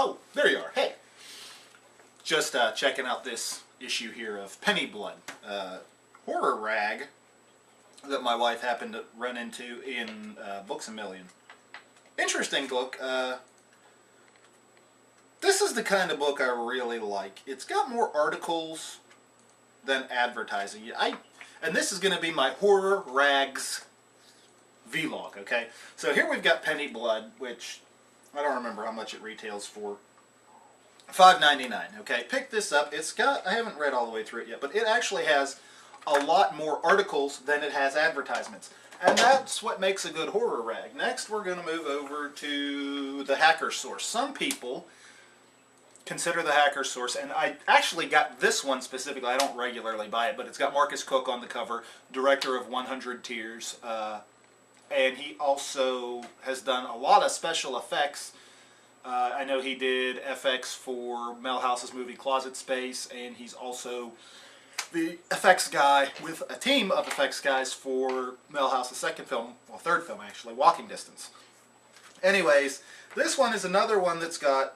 Oh, there you are. Hey. Just checking out this issue here of Penny Blood. Horror rag that my wife happened to run into in Books A Million. Interesting book. This is the kind of book I really like. It's got more articles than advertising. And this is going to be my horror rags vlog, okay? So here we've got Penny Blood, which I don't remember how much it retails for. $5.99, okay? Pick this up. It's got, I haven't read all the way through it yet, but it actually has a lot more articles than it has advertisements. And that's what makes a good horror rag. Next, we're going to move over to the Hacker Source. Some people consider the Hacker Source, and I actually got this one specifically. I don't regularly buy it, but it's got Marcus Cook on the cover, director of 100 Tears, and he also has done a lot of special effects. I know he did FX for Mel House's movie Closet Space, and he's also the effects guy with a team of effects guys for Mel House's second film, well, third film actually, Walking Distance. Anyways, this one is another one that's got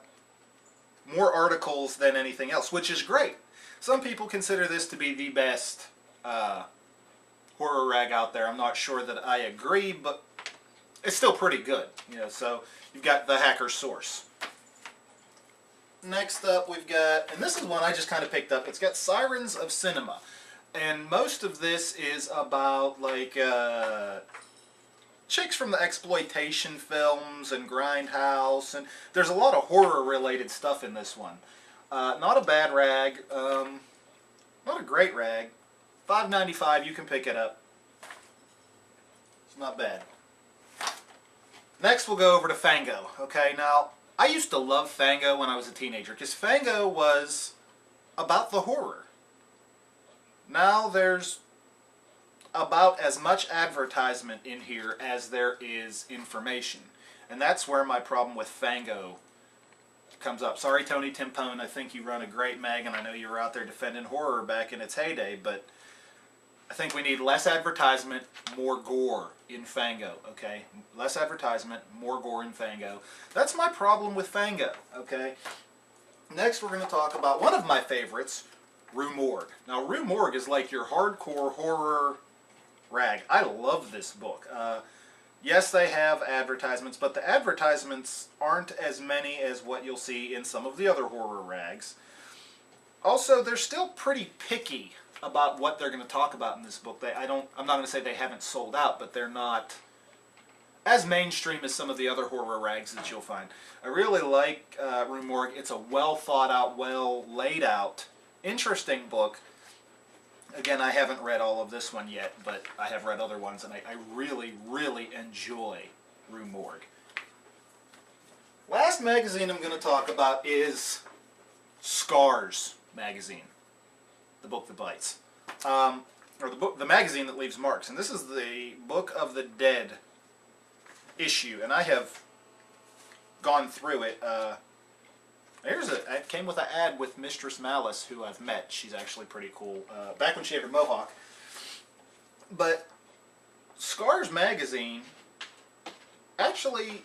more articles than anything else, which is great. Some people consider this to be the best horror rag out there. I'm not sure that I agree, but it's still pretty good. You know, so you've got the Hacker Source. Next up we've got, and this is one I just kind of picked up, it's got Sirens of Cinema. And most of this is about like chicks from the exploitation films and Grindhouse, and there's a lot of horror related stuff in this one. Not a bad rag, not a great rag. $5.95, you can pick it up. It's not bad. Next we'll go over to Fango. Okay, now I used to love Fango when I was a teenager because Fango was about the horror. Now there's about as much advertisement in here as there is information. And that's where my problem with Fango comes up. Sorry, Tony Timpone, I think you run a great mag, and I know you were out there defending horror back in its heyday, but I think we need less advertisement, more gore in Fango, okay? Less advertisement, more gore in Fango. That's my problem with Fango, okay? Next we're going to talk about one of my favorites, Rue Morgue. Now Rue Morgue is like your hardcore horror rag. I love this book. Yes, they have advertisements, but the advertisements aren't as many as what you'll see in some of the other horror rags. Also, they're still pretty picky about what they're going to talk about in this book. I'm not going to say they haven't sold out, but they're not as mainstream as some of the other horror rags that you'll find. I really like Rue Morgue. It's a well thought out, well laid out, interesting book. Again, I haven't read all of this one yet, but I have read other ones, and I really, really enjoy Rue Morgue. Last magazine I'm going to talk about is Scars magazine. The book that bites, or the magazine that leaves marks, and this is the Book of the Dead issue, and I have gone through it. It came with an ad with Mistress Malice, who I've met. She's actually pretty cool. Back when she had her mohawk. But Scars magazine, actually,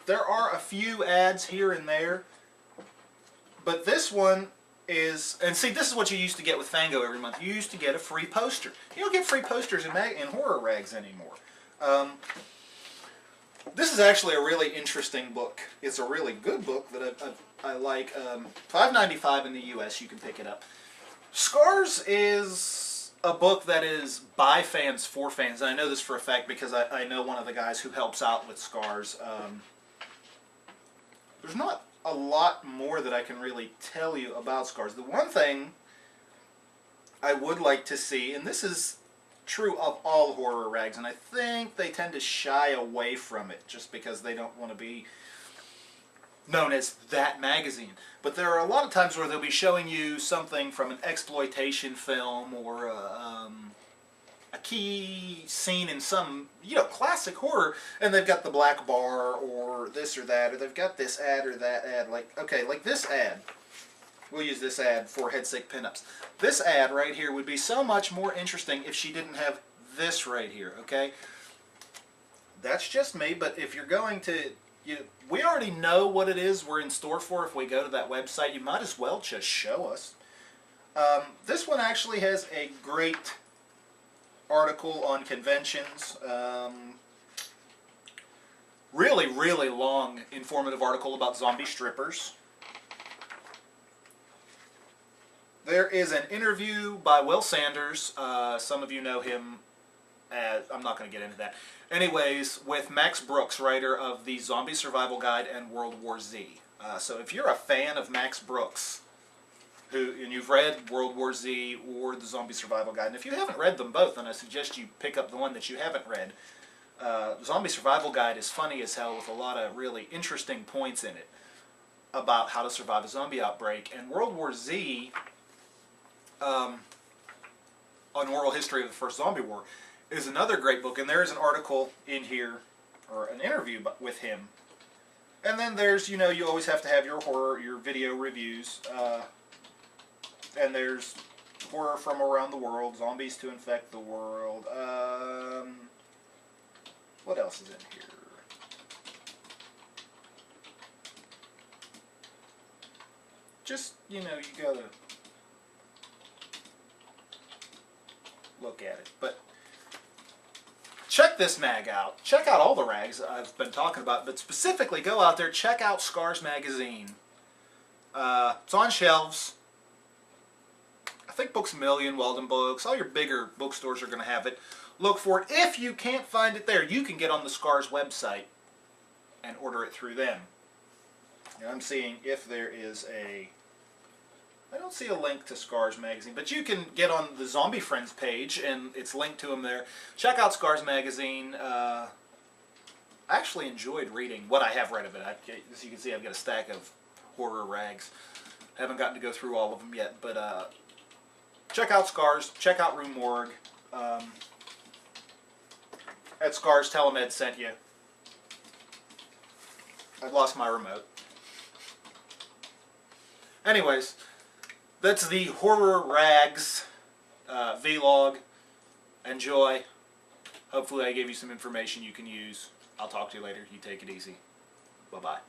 there are a few ads here and there, but this one is, and see, this is what you used to get with Fango every month. You used to get a free poster. You don't get free posters in horror rags anymore. This is actually a really interesting book. It's a really good book that I like. $5.95 in the U.S. You can pick it up. Scars is a book that is by fans for fans. And I know this for a fact because I know one of the guys who helps out with Scars. There's not a lot more that I can really tell you about Scars. The one thing I would like to see, and this is true of all horror rags, and I think they tend to shy away from it just because they don't want to be known as that magazine. But there are a lot of times where they'll be showing you something from an exploitation film or a key scene in some, classic horror, and they've got the black bar or this or that, or they've got this ad or that ad. Like, okay, like this ad. We'll use this ad for Headsick Pinups. This ad right here would be so much more interesting if she didn't have this right here, okay? That's just me, but if you're going to, we already know what it is we're in store for if we go to that website. You might as well just show us. This one actually has a great article on conventions. Really, really long, informative article about zombie strippers. There is an interview by Will Sanders. Some of you know him as, I'm not going to get into that. Anyways, with Max Brooks, writer of the Zombie Survival Guide and World War Z. So if you're a fan of Max Brooks, and you've read World War Z or the Zombie Survival Guide, and if you haven't read them both, then I suggest you pick up the one that you haven't read. Zombie Survival Guide is funny as hell with a lot of really interesting points in it about how to survive a zombie outbreak. And World War Z, on oral history of the first zombie war, is another great book. And there is an article in here, or an interview with him. And then there's, you always have to have your horror, your video reviews. And there's horror from around the world, zombies to infect the world. What else is in here? Just, you gotta look at it. But check this mag out. Check out all the rags I've been talking about, but specifically go out there, check out Scars Magazine. It's on shelves. I think Books A Million, Walden Books, all your bigger bookstores are going to have it. Look for it. If you can't find it there, you can get on the Scars website and order it through them. And I'm seeing if there is I don't see a link to Scars Magazine, but you can get on the Zombie Friends page, and it's linked to them there. Check out Scars Magazine. I actually enjoyed reading what I have read of it. As you can see, I've got a stack of horror rags. I haven't gotten to go through all of them yet, but check out Scars. Check out Rue Morgue. At Scars, Telemed sent you. I've lost my remote. Anyways, that's the Horror Rags vlog. Enjoy. Hopefully I gave you some information you can use. I'll talk to you later. You take it easy. Bye-bye.